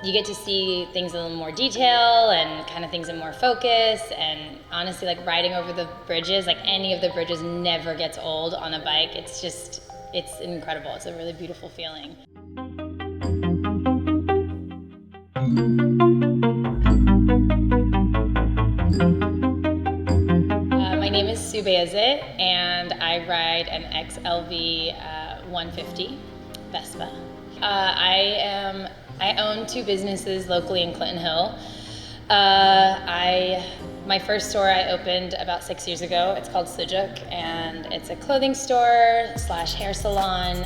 you get to see things in a little more detail and kind of things in more focus. And honestly, like riding over the bridges, like any of the bridges never gets old on a bike. It's incredible. It's a really beautiful feeling. My name is Beyazit, and I ride an LXV150 Vespa. I own 2 businesses locally in Clinton Hill. My first store I opened about 6 years ago. It's called Sujuk, and it's a clothing store / hair salon,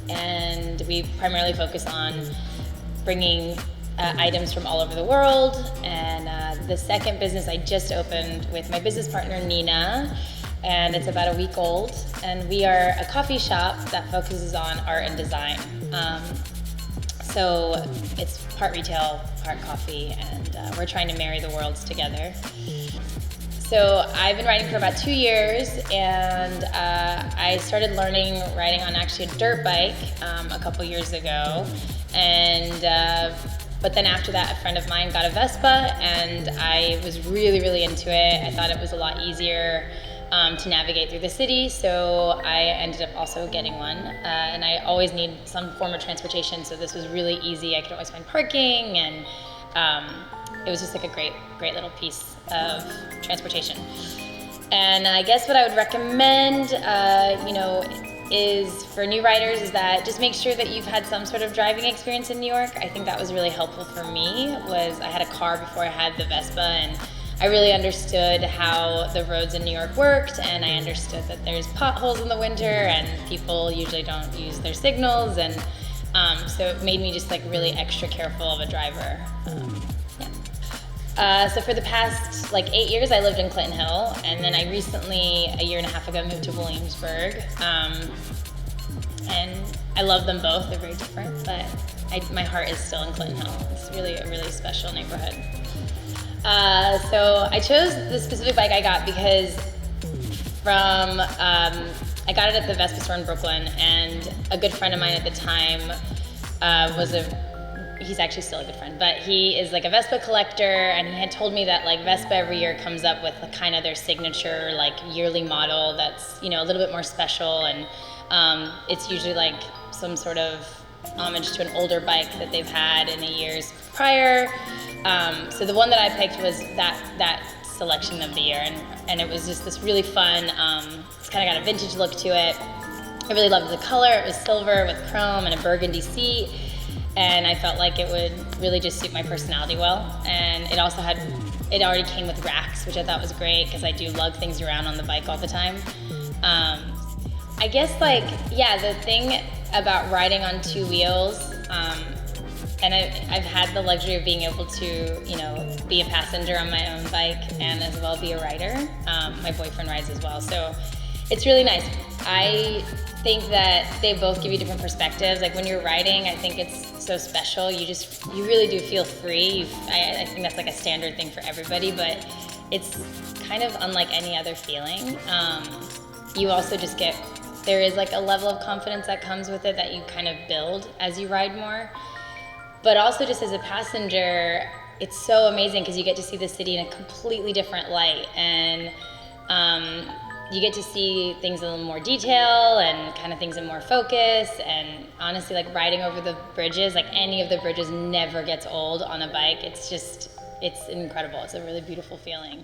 and we primarily focus on bringing items from all over the world. And the second business I just opened with my business partner Nina, and it's about a week old, and we are a coffee shop that focuses on art and design. So it's part retail, part coffee, and we're trying to marry the worlds together. So I've been riding for about 2 years, and I started learning riding on actually a dirt bike a couple years ago. But then after that, a friend of mine got a Vespa, and I was really, really into it. I thought it was a lot easier to navigate through the city, so I ended up also getting one. And I always need some form of transportation, so this was really easy. I could always find parking, and it was just like a great little piece of transportation. And I guess what I would recommend, is for new riders is that just make sure that you've had some sort of driving experience in New York. I think that was really helpful for me. I had a car before I had the Vespa, and I really understood how the roads in New York worked, and I understood that there's potholes in the winter and people usually don't use their signals, and so it made me just like really extra careful of a driver. So for the past 8 years, I lived in Clinton Hill, and then I recently, a year and a half ago, moved to Williamsburg. And I love them both. They're very different, but my heart is still in Clinton Hill. It's really a really special neighborhood. So I chose the specific bike I got because I got it at the Vespa store in Brooklyn, and a good friend of mine at the time he's actually still a good friend, but he is like a Vespa collector, and he had told me that Vespa every year comes up with kind of their signature yearly model that's a little bit more special, and it's usually some sort of homage to an older bike that they've had in the years prior. So the one that I picked was that selection of the year, and it was just this really fun, it's kind of got a vintage look to it. I really loved the color. It was silver with chrome and a burgundy seat, and I felt like it would really just suit my personality well. And it already came with racks, which I thought was great because I do lug things around on the bike all the time. I guess the thing about riding on 2 wheels, and I've had the luxury of being able to, be a passenger on my own bike and as well be a rider. My boyfriend rides as well, so it's really nice. I think that they both give you different perspectives. When you're riding, I think it's so special. You really do feel free. I think that's a standard thing for everybody, but it's kind of unlike any other feeling. You also just there is a level of confidence that comes with it that you kind of build as you ride more. But also just as a passenger, it's so amazing because you get to see the city in a completely different light, and you get to see things in a little more detail and kind of things in more focus. And honestly, riding over the bridges, any of the bridges never gets old on a bike. It's incredible. It's a really beautiful feeling.